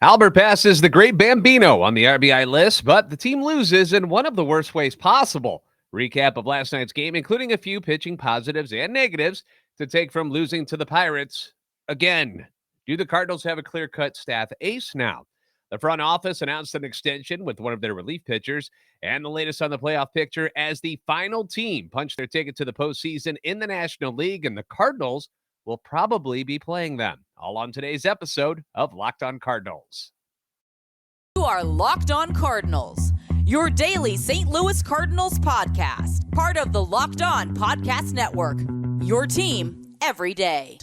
Albert passes the great Bambino on the RBI list, but the team loses in one of the worst ways possible. Recap of last night's game, including a few pitching positives and negatives to take from losing to the Pirates again. Do the Cardinals have a clear-cut staff ace now? The front office announced an extension with one of their relief pitchers, and the latest on the playoff picture as the final team punched their ticket to the postseason in the National League, and the Cardinals will probably be playing them. All on today's episode of Locked On Cardinals. You are Locked On Cardinals, your daily St. Louis Cardinals podcast, part of the Locked On Podcast Network, your team every day.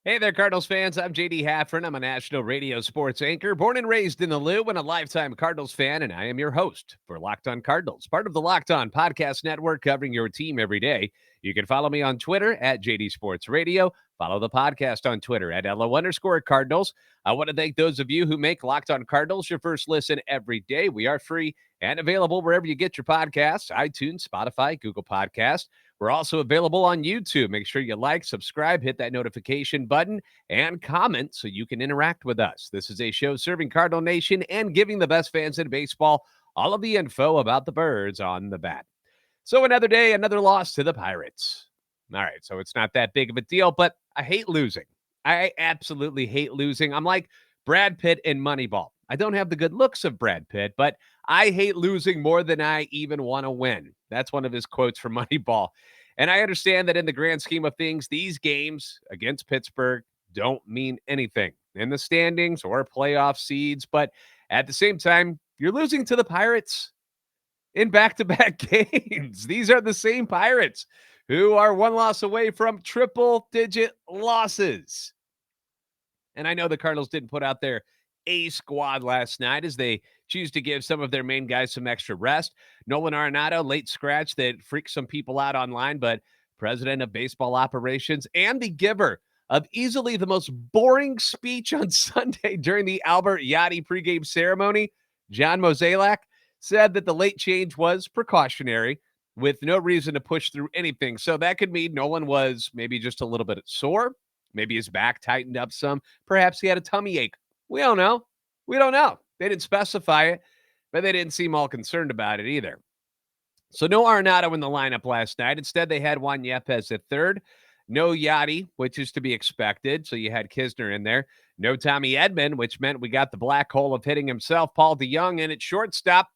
Hey there, Cardinals fans. I'm JD Haffron. I'm a national radio sports anchor, born and raised in the Lou, and a lifetime Cardinals fan, and I am your host for Locked On Cardinals, part of the Locked On Podcast Network, covering your team every day. You can follow me on Twitter at JD Sports Radio. Follow the podcast on Twitter at LO_Cardinals. I want to thank those of you who make Locked On Cardinals your first listen every day. We are free and available wherever you get your podcasts, iTunes, Spotify, Google Podcasts. We're also available on YouTube. Make sure you like, subscribe, hit that notification button, and comment so you can interact with us. This is a show serving Cardinal Nation and giving the best fans in baseball all of the info about the birds on the bat. So another day, another loss to the Pirates. All right, so it's not that big of a deal, but I hate losing. I absolutely hate losing. I'm like Brad Pitt in Moneyball. I don't have the good looks of Brad Pitt, but I hate losing more than I even want to win. That's one of his quotes from Moneyball. And I understand that in the grand scheme of things, these games against Pittsburgh don't mean anything in the standings or playoff seeds. But at the same time, you're losing to the Pirates in back-to-back games. These are the same Pirates who are one loss away from triple-digit losses. And I know the Cardinals didn't put out their A squad last night as they choose to give some of their main guys some extra rest. Nolan Arenado, late scratch that freaked some people out online, but president of baseball operations and the giver of easily the most boring speech on Sunday during the Albert Yachty pregame ceremony, John Mozeliak, said that the late change was precautionary with no reason to push through anything. So that could mean Nolan was maybe just a little bit sore. Maybe his back tightened up some. Perhaps he had a tummy ache. We don't know. We don't know. They didn't specify it, but they didn't seem all concerned about it either. So no Arenado in the lineup last night. Instead, they had Juan Yepez at third. No Yachty, which is to be expected. So you had Kisner in there. No Tommy Edman, which meant we got the black hole of hitting himself, Paul DeJong, in at shortstop.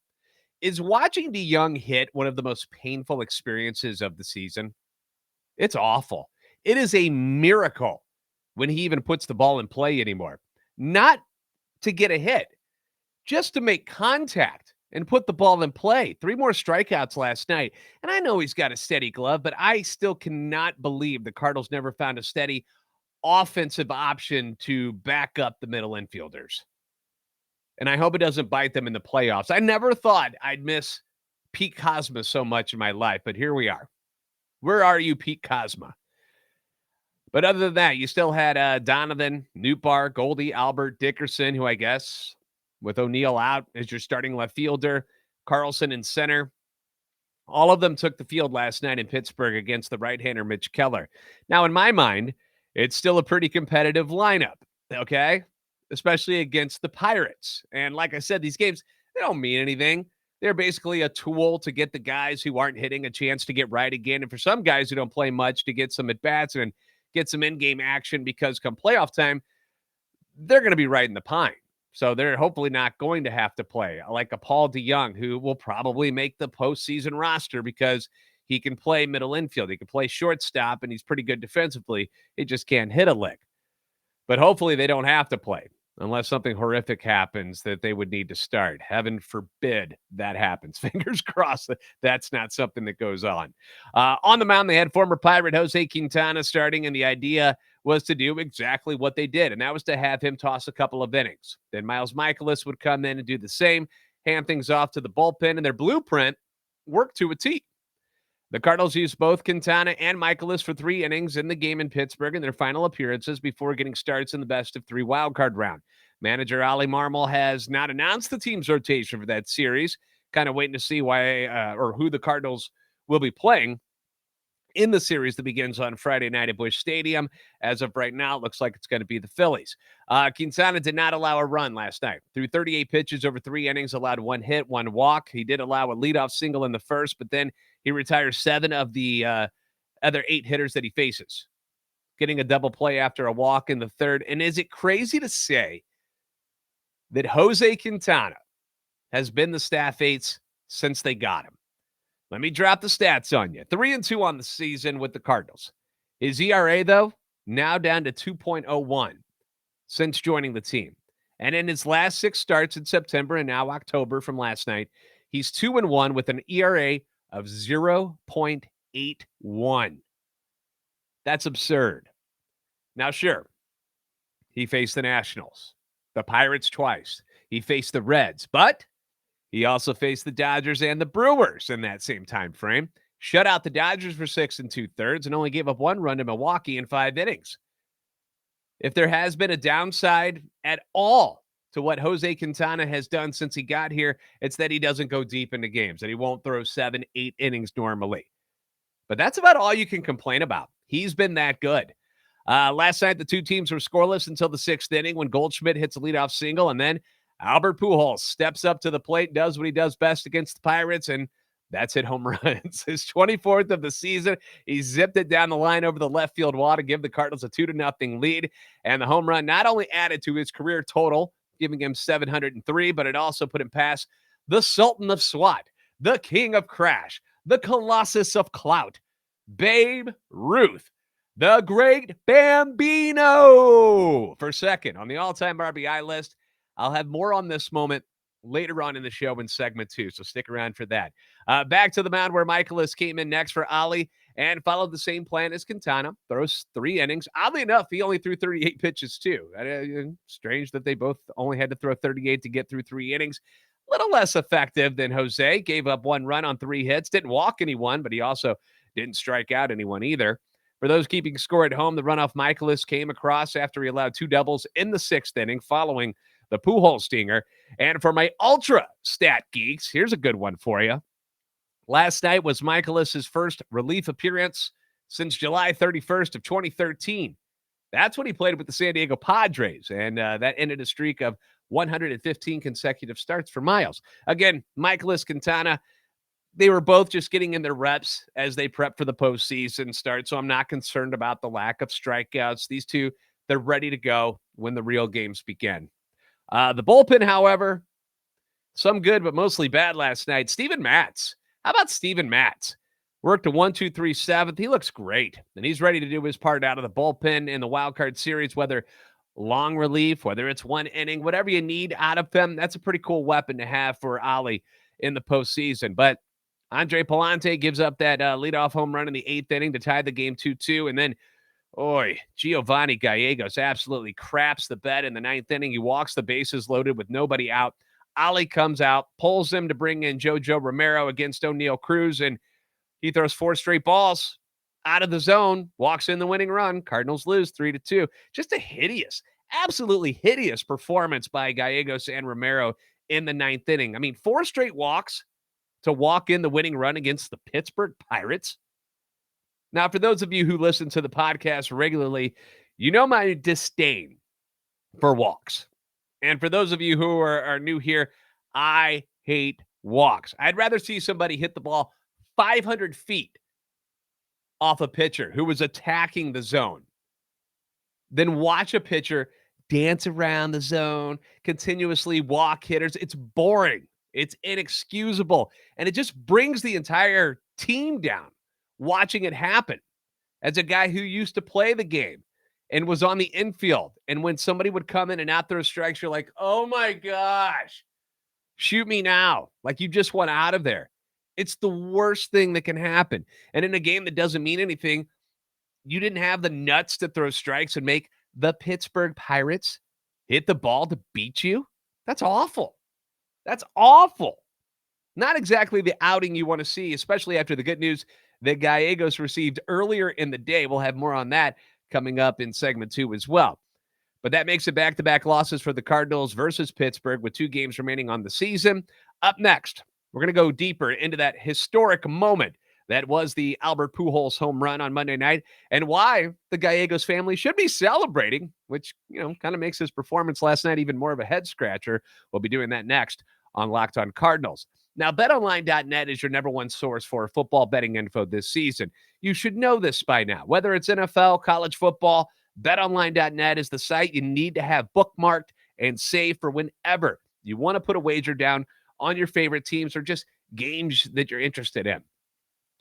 Is watching DeJong hit one of the most painful experiences of the season? It's awful. It is a miracle when he even puts the ball in play anymore. Not to get a hit, just to make contact and put the ball in play. 3 more strikeouts last night. And I know he's got a steady glove, but I still cannot believe the Cardinals never found a steady offensive option to back up the middle infielders. And I hope it doesn't bite them in the playoffs. I never thought I'd miss Pete Kozma so much in my life, but here we are. Where are you, Pete Kozma? But other than that, you still had Donovan, Nootbaar, Goldie, Albert, Dickerson, who I guess with O'Neill out as your starting left fielder, Carlson in center. All of them took the field last night in Pittsburgh against the right-hander Mitch Keller. Now, in my mind, it's still a pretty competitive lineup, okay? Especially against the Pirates. And like I said, these games, they don't mean anything. They're basically a tool to get the guys who aren't hitting a chance to get right again. And for some guys who don't play much, to get some at-bats and get some in-game action, because come playoff time, they're going to be right in the pine. So they're hopefully not going to have to play like a Paul DeJong, who will probably make the postseason roster because he can play middle infield. He can play shortstop, and he's pretty good defensively. He just can't hit a lick. But hopefully they don't have to play unless something horrific happens that they would need to start. Heaven forbid that happens. Fingers crossed that that's not something that goes on. On the mound, they had former Pirate Jose Quintana starting, and the idea was to do exactly what they did, and that was to have him toss a couple of innings. Then Miles Michaelis would come in and do the same, hand things off to the bullpen, and their blueprint worked to a T. The Cardinals used both Quintana and Michaelis for 3 innings in the game in Pittsburgh in their final appearances before getting starts in the best-of-3 wildcard round. Manager Ali Marmol has not announced the team's rotation for that series, kind of waiting to see why or who the Cardinals will be playing in the series that begins on Friday night at Busch Stadium. As of right now, it looks like it's going to be the Phillies. Quintana did not allow a run last night. Threw 38 pitches over 3 innings, allowed 1 hit, 1 walk. He did allow a leadoff single in the first, but then he retires 7 of the other 8 hitters that he faces, getting a double play after a walk in the third. And is it crazy to say that Jose Quintana has been the staff ace since they got him? Let me drop the stats on you. 3-2 on the season with the Cardinals. His ERA, though, now down to 2.01 since joining the team. And in his last 6 starts in September and now October from last night, he's 2-1 with an ERA of 0.81. That's absurd. Now, sure, he faced the Nationals, the Pirates twice. He faced the Reds, but he also faced the Dodgers and the Brewers in that same time frame. Shut out the Dodgers for 6 2/3 and only gave up 1 run to Milwaukee in 5 innings. If there has been a downside at all to what Jose Quintana has done since he got here, it's that he doesn't go deep into games, that he won't throw 7, 8 innings normally. But that's about all you can complain about. He's been that good. Last night, the 2 teams were scoreless until the 6th inning when Goldschmidt hits a leadoff single, and then Albert Pujols steps up to the plate, does what he does best against the Pirates, and that's hit home runs. His 24th of the season. He zipped it down the line over the left field wall to give the Cardinals a 2-0 lead. And the home run not only added to his career total, giving him 703, but it also put him past the Sultan of SWAT, the King of Crash, the Colossus of Clout, Babe Ruth, the great Bambino for second on the all-time RBI list. I'll have more on this moment later on in the show in segment 2, so stick around for that. Back to the mound where Michaelis came in next for Ali and followed the same plan as Quintana. Throws 3 innings. Oddly enough, he only threw 38 pitches too. Strange that they both only had to throw 38 to get through 3 innings. A little less effective than Jose. Gave up 1 run on 3 hits. Didn't walk anyone, but he also didn't strike out anyone either. For those keeping score at home, the runoff Michaelis came across after he allowed 2 doubles in the 6th inning following the Pujols stinger. And for my ultra stat geeks, here's a good one for you. Last night was Michaelis' first relief appearance since July 31st of 2013. That's when he played with the San Diego Padres, and that ended a streak of 115 consecutive starts for Miles. Again, Michaelis, Quintana, they were both just getting in their reps as they prep for the postseason start, so I'm not concerned about the lack of strikeouts. These two, they're ready to go when the real games begin. The bullpen, however, some good, but mostly bad last night. Steven Matz. How about Steven Matz? Worked a 1-2-3 7th. He looks great, and he's ready to do his part out of the bullpen in the wild card series, whether long relief, whether it's 1 inning, whatever you need out of them. That's a pretty cool weapon to have for Ali in the postseason. But Andre Palante gives up that leadoff home run in the 8th inning to tie the game 2-2, and then Giovanni Gallegos absolutely craps the bed in the 9th inning. He walks the bases loaded with nobody out. Ali comes out, pulls him to bring in JoJo Romero against O'Neal Cruz, and he throws 4 straight balls out of the zone, walks in the winning run. Cardinals lose 3-2. Just a hideous, absolutely hideous performance by Gallegos and Romero in the 9th inning. I mean, 4 straight walks to walk in the winning run against the Pittsburgh Pirates. Now, for those of you who listen to the podcast regularly, you know my disdain for walks. And for those of you who are new here, I hate walks. I'd rather see somebody hit the ball 500 feet off a pitcher who was attacking the zone than watch a pitcher dance around the zone, continuously walk hitters. It's boring. It's inexcusable. And it just brings the entire team down. Watching it happen as a guy who used to play the game and was on the infield. And when somebody would come in and out throw strikes, you're like, oh my gosh, shoot me now. Like you just went out of there. It's the worst thing that can happen. And in a game that doesn't mean anything, you didn't have the nuts to throw strikes and make the Pittsburgh Pirates hit the ball to beat you. That's awful. That's awful. Not exactly the outing you want to see, especially after the good news that Gallegos received earlier in the day. We'll have more on that coming up in segment 2 as well. But that makes it back-to-back losses for the Cardinals versus Pittsburgh with 2 games remaining on the season. Up next, we're going to go deeper into that historic moment that was the Albert Pujols home run on Monday night and why the Gallegos family should be celebrating, which, kind of makes his performance last night even more of a head-scratcher. We'll be doing that next on Locked On Cardinals. Now, BetOnline.net is your number one source for football betting info this season. You should know this by now. Whether it's NFL, college football, BetOnline.net is the site you need to have bookmarked and saved for whenever you want to put a wager down on your favorite teams or just games that you're interested in.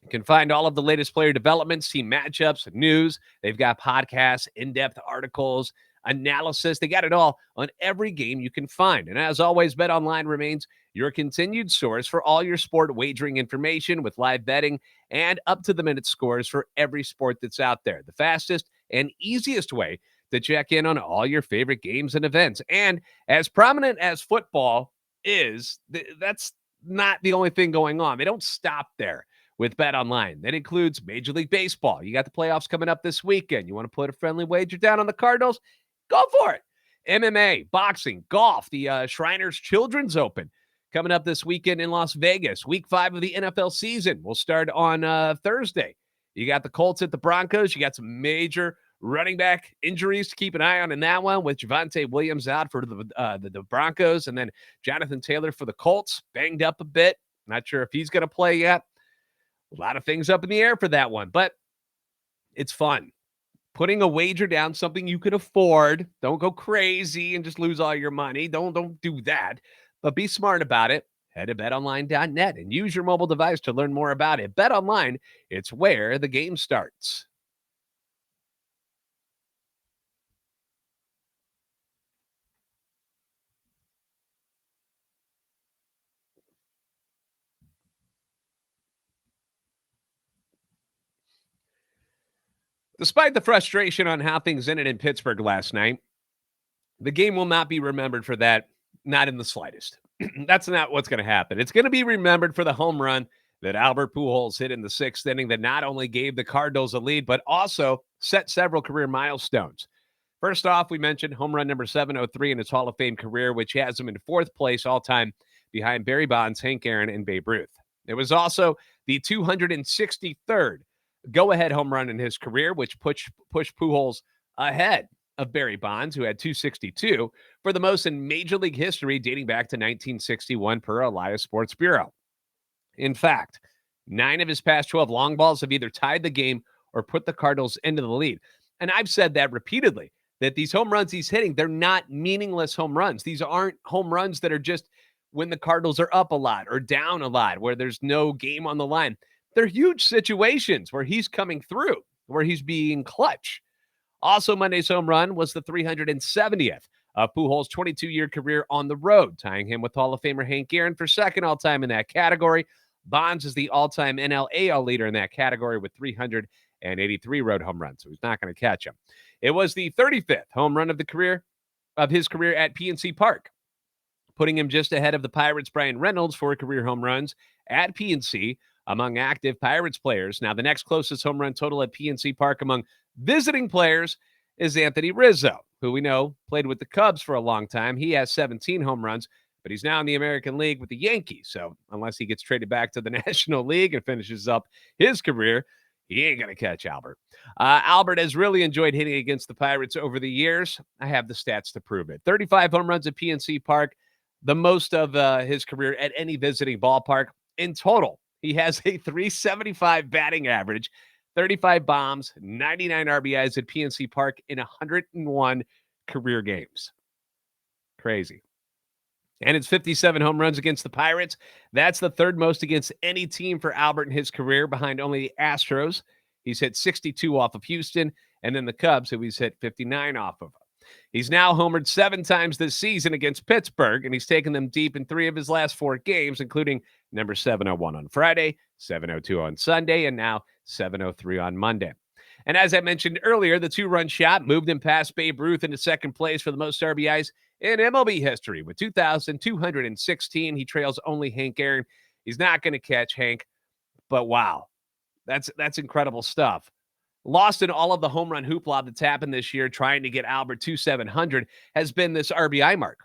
You can find all of the latest player developments, team matchups, news. They've got podcasts, in-depth articles, analysis. They got it all on every game you can find. And as always, BetOnline remains your continued source for all your sport wagering information with live betting and up-to-the-minute scores for every sport that's out there. The fastest and easiest way to check in on all your favorite games and events. And as prominent as football is, that's not the only thing going on. They don't stop there with BetOnline. That includes Major League Baseball. You got the playoffs coming up this weekend. You want to put a friendly wager down on the Cardinals? Go for it. MMA, boxing, golf, the Shriners Children's Open coming up this weekend in Las Vegas. Week 5 of the NFL season will start on Thursday. You got the Colts at the Broncos. You got some major running back injuries to keep an eye on in that one with Javonte Williams out for the Broncos and then Jonathan Taylor for the Colts, banged up a bit. Not sure if he's going to play yet. A lot of things up in the air for that one, but it's fun. Putting a wager down, something you can afford. Don't go crazy and just lose all your money. Don't do that, but be smart about it. Head to betonline.net and use your mobile device to learn more about it. BetOnline, it's where the game starts. Despite the frustration on how things ended in Pittsburgh last night, the game will not be remembered for that, not in the slightest. That's not what's going to happen. It's going to be remembered for the home run that Albert Pujols hit in the 6th inning that not only gave the Cardinals a lead, but also set several career milestones. First off, we mentioned home run number 703 in his Hall of Fame career, which has him in 4th place all-time behind Barry Bonds, Hank Aaron, and Babe Ruth. It was also the 263rd go-ahead home run in his career, which pushed Pujols ahead of Barry Bonds, who had 262, for the most in Major League history dating back to 1961 per Elias Sports Bureau. In fact, 9 of his past 12 long balls have either tied the game or put the Cardinals into the lead. And I've said that repeatedly, that these home runs he's hitting, they're not meaningless home runs. These aren't home runs that are just when the Cardinals are up a lot or down a lot, where there's no game on the line. They're huge situations where he's coming through, where he's being clutch. Also, Monday's home run was the 370th of Pujols' 22-year career on the road, tying him with Hall of Famer Hank Aaron for second all-time in that category. Bonds is the all-time NL/AL leader in that category with 383 road home runs, so he's not going to catch him. It was the 35th home run of his career at PNC Park, putting him just ahead of the Pirates' Brian Reynolds for career home runs at PNC among active Pirates players. Now, the next closest home run total at PNC Park among visiting players is Anthony Rizzo, who we know played with the Cubs for a long time. He has 17 home runs, but he's now in the American League with the Yankees. So unless he gets traded back to the National League and finishes up his career, he ain't going to catch Albert. Albert has really enjoyed hitting against the Pirates over the years. I have the stats to prove it. 35 home runs at PNC Park, the most of his career at any visiting ballpark. In total, he has a 375 batting average, 35 bombs, 99 RBIs at PNC Park in 101 career games. Crazy. And it's 57 home runs against the Pirates. That's the 3rd most against any team for Albert in his career, behind only the Astros. He's hit 62 off of Houston, and then the Cubs, who he's hit 59 off of. He's now homered 7 times this season against Pittsburgh, and he's taken them deep in 3 of his last 4 games, including number 701 on Friday, 702 on Sunday, and now 703 on Monday. And as I mentioned earlier, the 2-run shot moved him past Babe Ruth into 2nd place for the most RBIs in MLB history with 2,216. He trails only Hank Aaron. He's not going to catch Hank, but wow. That's incredible stuff. Lost in all of the home run hoopla that's happened this year trying to get Albert to 700 has been this RBI mark,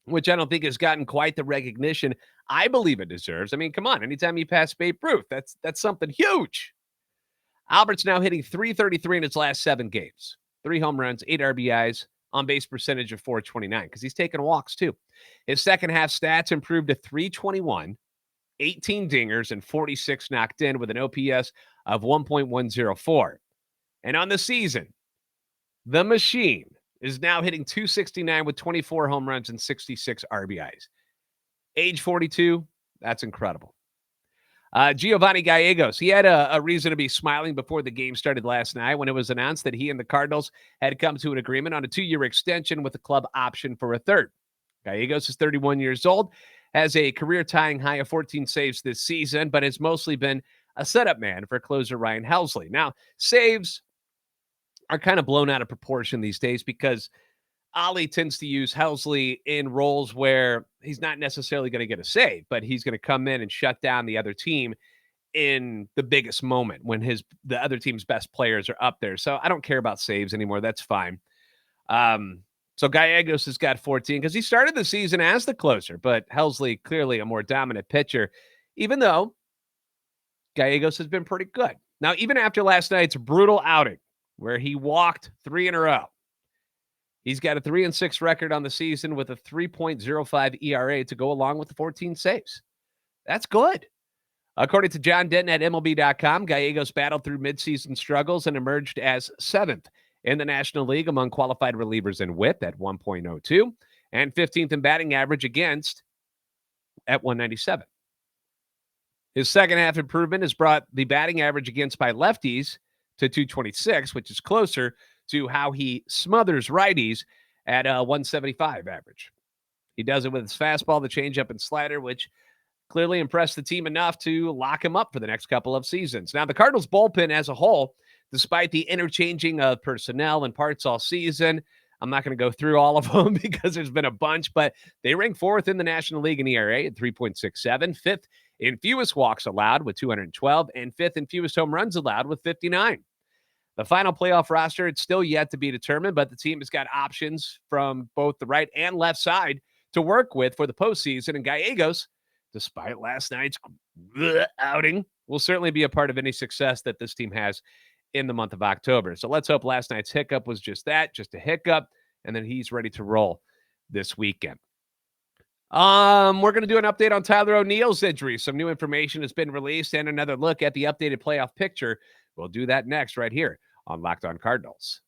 which I don't think has gotten quite the recognition I believe it deserves. I mean, come on, anytime you pass Babe Ruth, that's something huge. Albert's now hitting .333 in his last 7 games. 3 home runs, 8 RBIs, on base percentage of .429 because he's taking walks too. His second half stats improved to .321, 18 dingers, and 46 knocked in with an OPS of 1.104. And on the season, the machine is now hitting .269 with 24 home runs and 66 RBIs. Age 42, that's incredible. Giovanni Gallegos, he had a reason to be smiling before the game started last night when it was announced that he and the Cardinals had come to an agreement on a 2-year extension with a club option for a third. Gallegos is 31 years old, has a career-tying high of 14 saves this season, but has mostly been a setup man for closer Ryan Helsley. Now, saves are kind of blown out of proportion these days because Ollie tends to use Helsley in roles where he's not necessarily going to get a save, but he's going to come in and shut down the other team in the biggest moment when the other team's best players are up there. So I don't care about saves anymore. That's fine. So Gallegos has got 14 because he started the season as the closer, but Helsley clearly a more dominant pitcher, even though Gallegos has been pretty good. Now, even after last night's brutal outing where he walked 3 in a row, he's got a 3-6 record on the season with a 3.05 ERA to go along with the 14 saves. That's good. According to John Denton at MLB.com, Gallegos battled through midseason struggles and emerged as 7th in the National League among qualified relievers in WHIP at 1.02 and 15th in batting average against at 197. His second half improvement has brought the batting average against by lefties to 226, which is closer to how he smothers righties at a 175 average. He does it with his fastball, the changeup, and slider, which clearly impressed the team enough to lock him up for the next couple of seasons. Now, the Cardinals bullpen as a whole, despite the interchanging of personnel and parts all season, I'm not going to go through all of them because there's been a bunch, but they rank 4th in the National League in ERA at 3.67, 5th in fewest walks allowed with 212, and 5th in fewest home runs allowed with 59. The final playoff roster, it's still yet to be determined, but the team has got options from both the right and left side to work with for the postseason. And Gallegos, despite last night's outing, will certainly be a part of any success that this team has in the month of October. So let's hope last night's hiccup was just that, just a hiccup, and then he's ready to roll this weekend. We're going to do an update on Tyler O'Neill's injury. Some new information has been released and another look at the updated playoff picture. We'll do that next right here on Locked On Cardinals.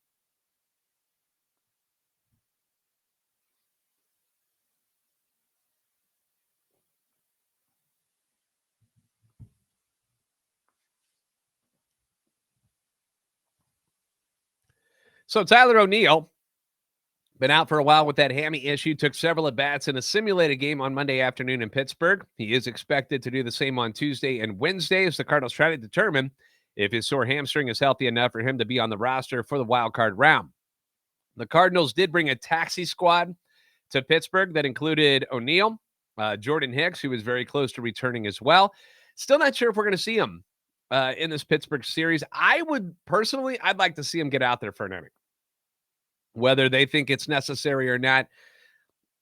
So Tyler O'Neill, been out for a while with that hammy issue, took several at-bats in a simulated game on Monday afternoon in Pittsburgh. He is expected to do the same on Tuesday and Wednesday as the Cardinals try to determine if his sore hamstring is healthy enough for him to be on the roster for the wild card round. The Cardinals did bring a taxi squad to Pittsburgh that included O'Neill, Jordan Hicks, who was very close to returning as well. Still not sure if we're going to see him in this Pittsburgh series. I'd like to see him get out there for an inning. Whether they think it's necessary or not,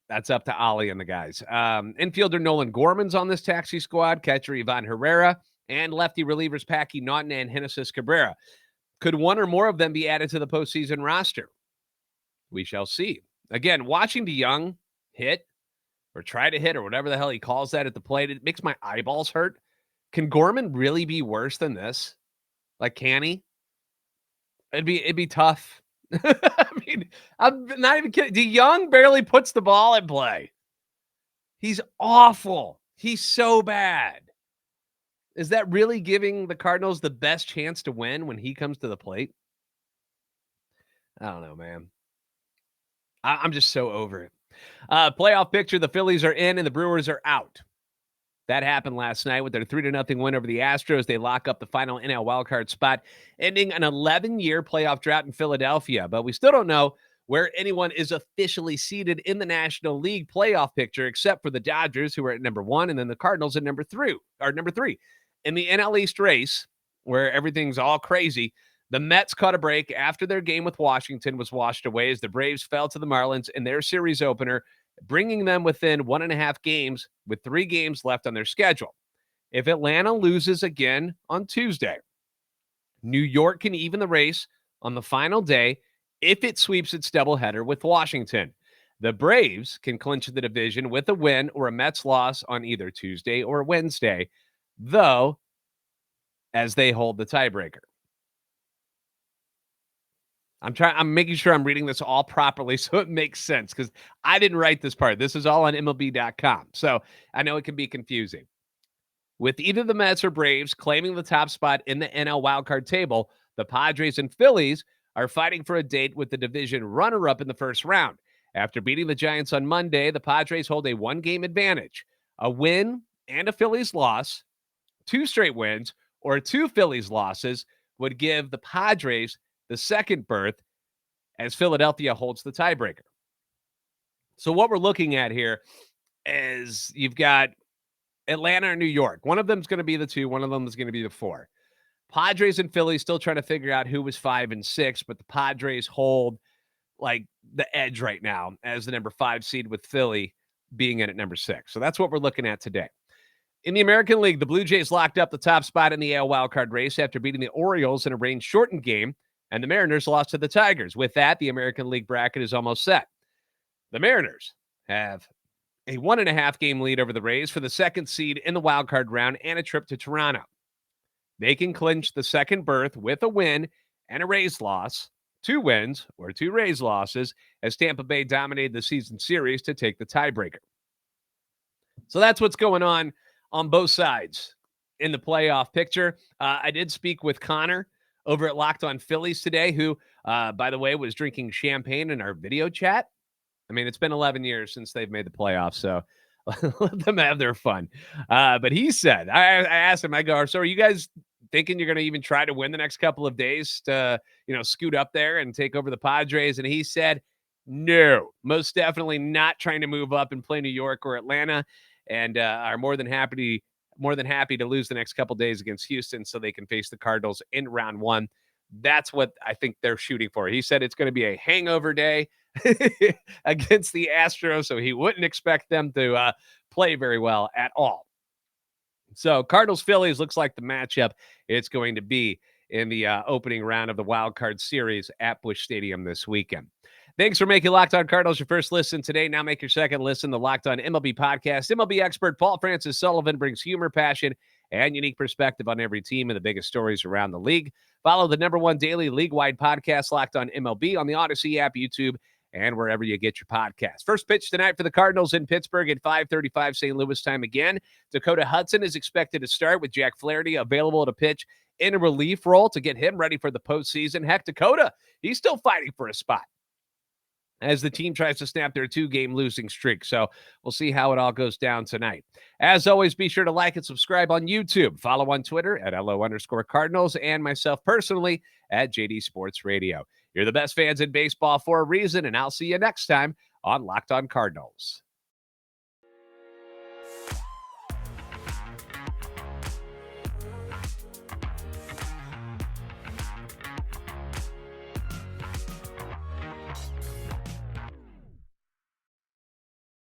that's up to Ollie and the guys. Infielder Nolan Gorman's on this taxi squad, catcher Ivan Herrera, and lefty relievers Packy Naughton and Genesis Cabrera. Could one or more of them be added to the postseason roster? We shall see. Again, watching DeYoung hit or try to hit or whatever the hell he calls that at the plate, it makes my eyeballs hurt. Can Gorman really be worse than this? Like, can he? It'd be tough. I mean, I'm not even kidding. DeYoung barely puts the ball in play. He's awful. He's so bad. Is that really giving the Cardinals the best chance to win when he comes to the plate? I don't know, man. I'm just so over it. Playoff picture, the Phillies are in and the Brewers are out. That happened last night with their 3-0 win over the Astros. They lock up the final NL wildcard spot, ending an 11-year playoff drought in Philadelphia. But we still don't know where anyone is officially seated in the National League playoff picture, except for the Dodgers, who are at number 1, and then the Cardinals at number 3. In the NL East race, where everything's all crazy. The Mets caught a break after their game with Washington was washed away as the Braves fell to the Marlins in their series opener, bringing them within 1.5 games with 3 games left on their schedule. If Atlanta loses again on Tuesday, New York can even the race on the final day if it sweeps its doubleheader with Washington. The Braves can clinch the division with a win or a Mets loss on either Tuesday or Wednesday, though, as they hold the tiebreaker. I'm making sure I'm reading this all properly so it makes sense because I didn't write this part. This is all on MLB.com. So I know it can be confusing. With either the Mets or Braves claiming the top spot in the NL wildcard table, the Padres and Phillies are fighting for a date with the division runner-up in the first round. After beating the Giants on Monday, the Padres hold a 1-game advantage. A win and a Phillies loss, 2 straight wins, or 2 Phillies losses would give the Padres the second berth as Philadelphia holds the tiebreaker. So what we're looking at here is you've got Atlanta or New York. One of them is going to be the 2. One of them is going to be the 4. Padres and Phillies still trying to figure out who was 5 and 6, but the Padres hold like the edge right now as the number 5 seed with Philly being in at number 6. So that's what we're looking at today. In the American League, the Blue Jays locked up the top spot in the AL wildcard race after beating the Orioles in a rain-shortened game, and the Mariners lost to the Tigers. With that, the American League bracket is almost set. The Mariners have a 1.5-game lead over the Rays for the 2nd seed in the wildcard round and a trip to Toronto. They can clinch the second berth with a win and a Rays loss, 2 wins or 2 Rays losses, as Tampa Bay dominated the season series to take the tiebreaker. So that's what's going on both sides in the playoff picture. I did speak with Connor over at Locked On Phillies today, who, by the way, was drinking champagne in our video chat. I mean, it's been 11 years since they've made the playoffs, so let them have their fun. But he said, I asked him, I go, so are you guys thinking you're going to even try to win the next couple of days to, scoot up there and take over the Padres? And he said, no, most definitely not trying to move up and play New York or Atlanta, and are more than happy to lose the next couple of days against Houston so they can face the Cardinals in round 1. That's what I think they're shooting for. He said it's going to be a hangover day against the Astros, so he wouldn't expect them to play very well at all. So Cardinals-Phillies looks like the matchup it's going to be in the opening round of the Wild Card Series at Busch Stadium this weekend. Thanks for making Locked On Cardinals your first listen today. Now make your second listen, the Locked On MLB podcast. MLB expert Paul Francis Sullivan brings humor, passion, and unique perspective on every team and the biggest stories around the league. Follow the #1 daily league-wide podcast, Locked On MLB, on the Odyssey app, YouTube, and wherever you get your podcasts. First pitch tonight for the Cardinals in Pittsburgh at 5:35 St. Louis time again. Dakota Hudson is expected to start with Jack Flaherty available to pitch in a relief role to get him ready for the postseason. Heck, Dakota, he's still fighting for a spot as the team tries to snap their 2-game losing streak. So we'll see how it all goes down tonight. As always, be sure to like and subscribe on YouTube. Follow on Twitter at @LO_Cardinals and myself personally at JD Sports Radio. You're the best fans in baseball for a reason, and I'll see you next time on Locked On Cardinals.